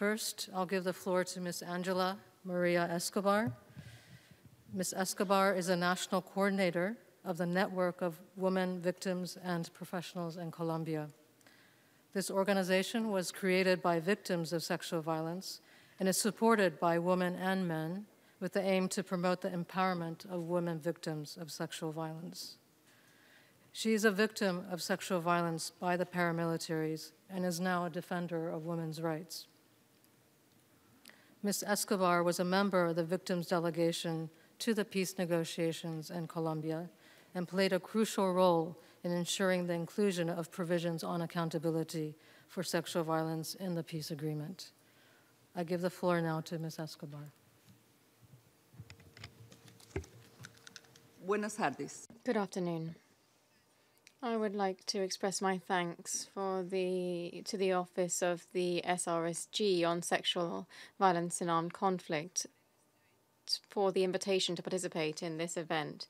First, I'll give the floor to Ms. Angela Maria Escobar. Ms. Escobar is a national coordinator of the Network of Women Victims and Professionals in Colombia. This organization was created by victims of sexual violence and is supported by women and men with the aim to promote the empowerment of women victims of sexual violence. She is a victim of sexual violence by the paramilitaries and is now a defender of women's rights. Ms. Escobar was a member of the victims delegation to the peace negotiations in Colombia and played a crucial role in ensuring the inclusion of provisions on accountability for sexual violence in the peace agreement. I give the floor now to Ms. Escobar. Buenas tardes. Good afternoon. I would like to express my thanks to the Office of the SRSG on Sexual Violence in Armed Conflict for the invitation to participate in this event,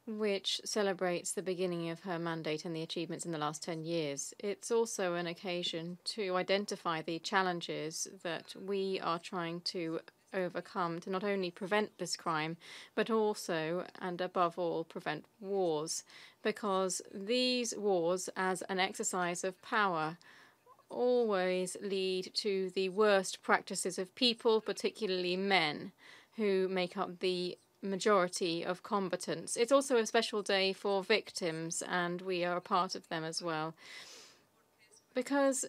which celebrates the beginning of her mandate and the achievements in the last 10 years. It's also an occasion to identify the challenges that we are trying to overcome to not only prevent this crime, but also, and above all, prevent wars, because these wars, as an exercise of power, always lead to the worst practices of people, particularly men, who make up the majority of combatants. It's also a special day for victims, and we are a part of them as well, because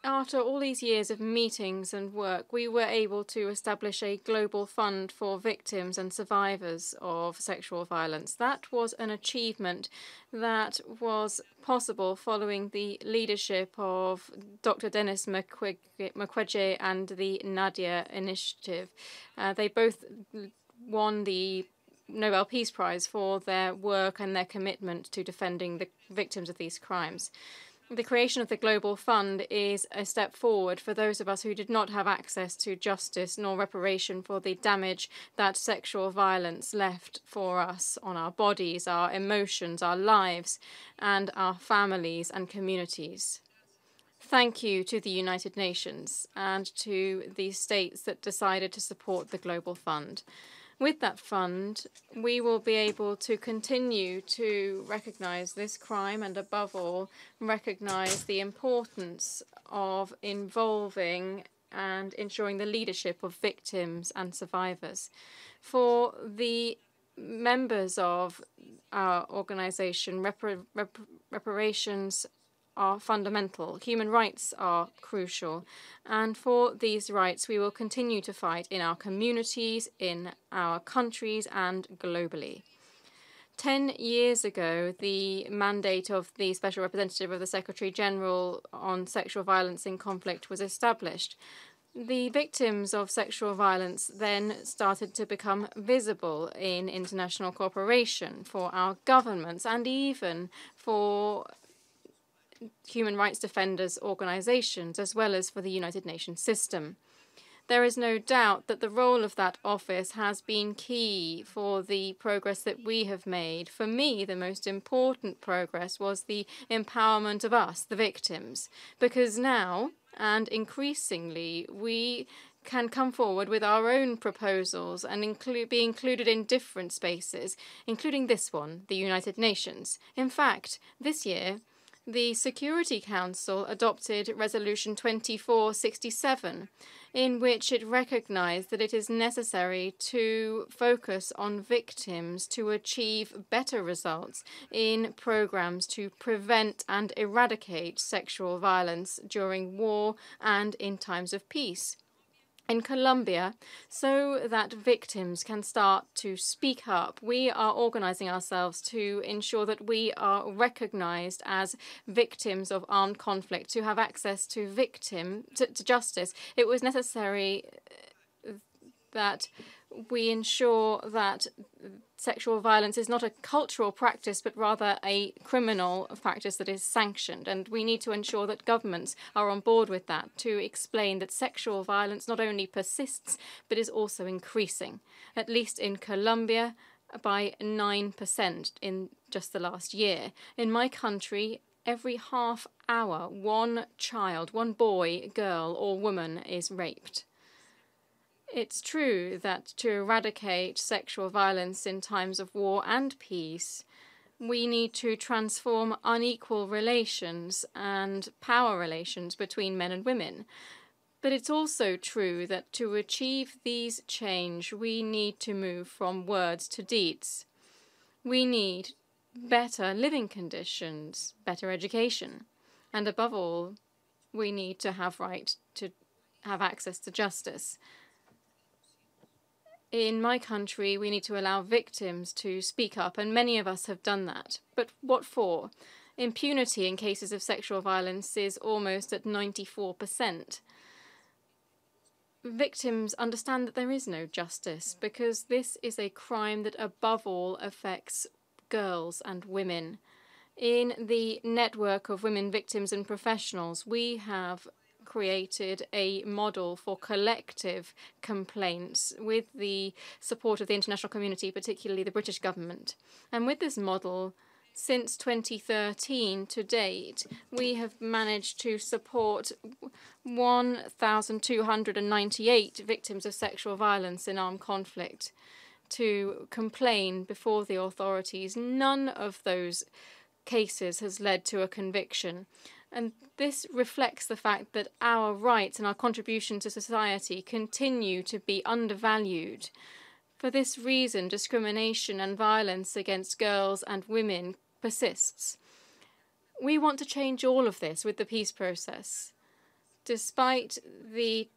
after all these years of meetings and work, we were able to establish a global fund for victims and survivors of sexual violence. That was an achievement that was possible following the leadership of Dr. Denis Mukwege and the Nadia Initiative. They both won the Nobel Peace Prize for their work and their commitment to defending the victims of these crimes. The creation of the Global Fund is a step forward for those of us who did not have access to justice nor reparation for the damage that sexual violence left for us on our bodies, our emotions, our lives, and our families and communities. Thank you to the United Nations and to the states that decided to support the Global Fund. With that fund, we will be able to continue to recognize this crime and, above all, recognize the importance of involving and ensuring the leadership of victims and survivors. For the members of our organization, reparations are fundamental. Human rights are crucial. And for these rights, we will continue to fight in our communities, in our countries, and globally. 10 years ago, the mandate of the Special Representative of the Secretary General on Sexual Violence in Conflict was established. The victims of sexual violence then started to become visible in international cooperation for our governments and even for human rights defenders' organizations, as well as for the United Nations system. There is no doubt that the role of that office has been key for the progress that we have made. For me, the most important progress was the empowerment of us, the victims, because now, and increasingly, we can come forward with our own proposals and be included in different spaces, including this one, the United Nations. In fact, this year, the Security Council adopted Resolution 2467, in which it recognized that it is necessary to focus on victims to achieve better results in programs to prevent and eradicate sexual violence during war and in times of peace in Colombia, so that victims can start to speak up. We are organizing ourselves to ensure that we are recognized as victims of armed conflict, to have access to justice. It was necessary that we ensure that sexual violence is not a cultural practice, but rather a criminal practice that is sanctioned. And we need to ensure that governments are on board with that, to explain that sexual violence not only persists, but is also increasing, at least in Colombia, by 9% in just the last year. In my country, every half hour, one child, one boy, girl, or woman is raped. It's true that to eradicate sexual violence in times of war and peace, we need to transform unequal relations and power relations between men and women. But it's also true that to achieve these change, we need to move from words to deeds. We need better living conditions, better education, and above all, we need to have access to justice. In my country, we need to allow victims to speak up, and many of us have done that. But what for? Impunity in cases of sexual violence is almost at 94%. Victims understand that there is no justice because this is a crime that above all affects girls and women. In the network of women victims and professionals, we have created a model for collective complaints with the support of the international community, particularly the British government. And with this model, since 2013 to date, we have managed to support 1,298 victims of sexual violence in armed conflict to complain before the authorities. None of those cases has led to a conviction. And this reflects the fact that our rights and our contribution to society continue to be undervalued. For this reason, discrimination and violence against girls and women persists. We want to change all of this with the peace process. Despite the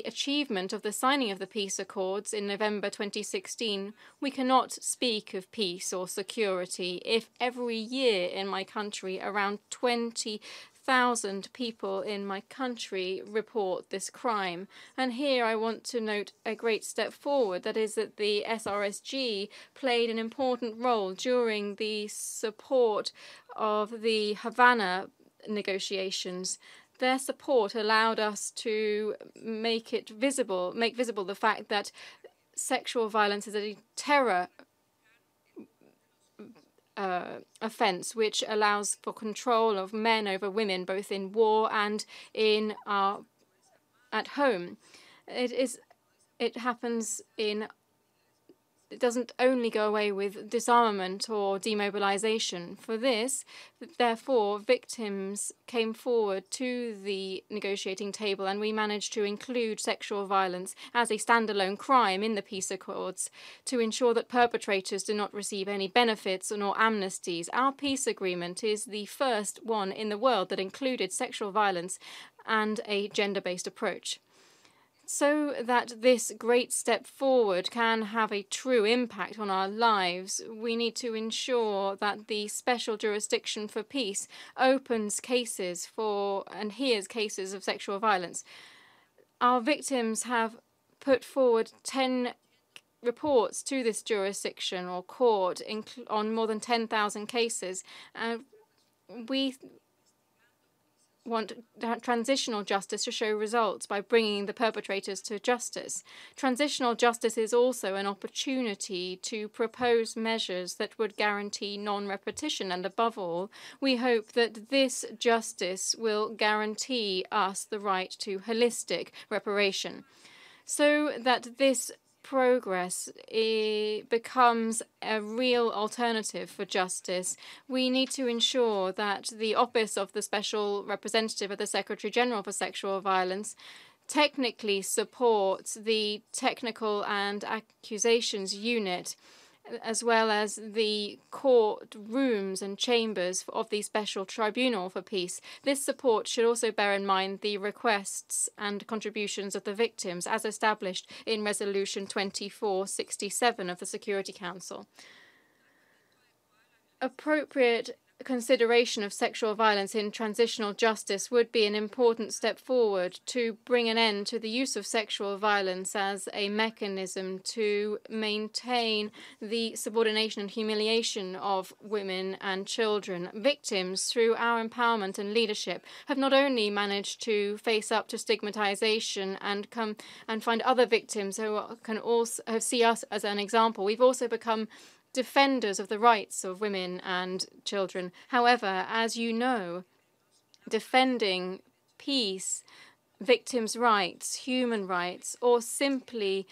achievement of the signing of the peace accords in November 2016, we cannot speak of peace or security if every year in my country around 20,000 people in my country report this crime. And here I want to note a great step forward, that is that the SRSG played an important role during the support of the Havana negotiations. Their support allowed us to make visible the fact that sexual violence is a terror offense, which allows for control of men over women, both in war and at home. It doesn't only go away with disarmament or demobilization. For this, therefore, victims came forward to the negotiating table, and we managed to include sexual violence as a standalone crime in the peace accords to ensure that perpetrators do not receive any benefits nor amnesties. Our peace agreement is the first one in the world that included sexual violence and a gender-based approach. So that this great step forward can have a true impact on our lives, we need to ensure that the special jurisdiction for peace opens cases and hears cases of sexual violence. Our victims have put forward 10 reports to this jurisdiction or court on more than 10,000 cases. We want transitional justice to show results by bringing the perpetrators to justice. Transitional justice is also an opportunity to propose measures that would guarantee non-repetition, and above all, we hope that this justice will guarantee us the right to holistic reparation, so that this progress becomes a real alternative for justice. We need to ensure that the Office of the Special Representative of the Secretary General for Sexual Violence technically supports the Technical and Accusations Unit, as well as the court rooms and chambers of the Special Tribunal for Peace. This support should also bear in mind the requests and contributions of the victims as established in Resolution 2467 of the Security Council. Appropriate consideration of sexual violence in transitional justice would be an important step forward to bring an end to the use of sexual violence as a mechanism to maintain the subordination and humiliation of women and children. Victims, through our empowerment and leadership, have not only managed to face up to stigmatization and come and find other victims who can also see us as an example. We've also become defenders of the rights of women and children. However, as you know, defending peace, victims' rights, human rights, or simply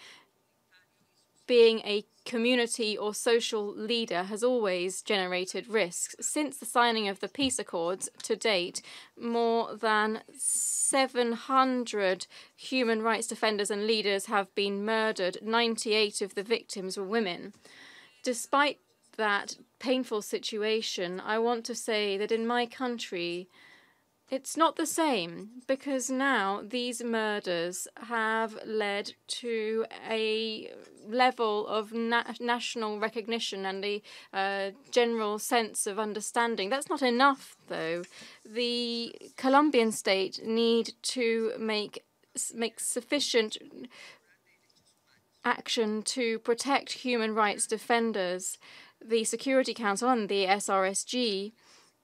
being a community or social leader has always generated risks. Since the signing of the peace accords to date, more than 700 human rights defenders and leaders have been murdered. 98 of the victims were women. Despite that painful situation, I want to say that in my country, it's not the same, because now these murders have led to a level of national recognition and a general sense of understanding. That's not enough, though. The Colombian state need to make sufficient action to protect human rights defenders. The Security Council and the SRSG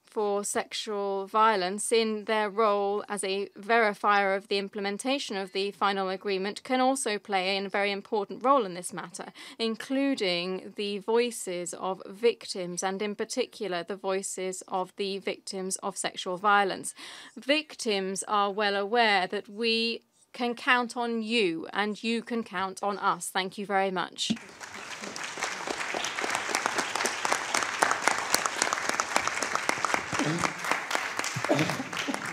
for sexual violence, in their role as a verifier of the implementation of the final agreement, can also play a very important role in this matter, including the voices of victims and in particular the voices of the victims of sexual violence. Victims are well aware that we can count on you and you can count on us. Thank you very much.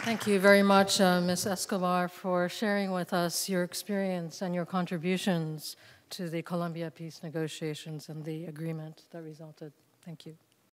Thank you very much, Ms. Escobar, for sharing with us your experience and your contributions to the Colombia peace negotiations and the agreement that resulted. Thank you.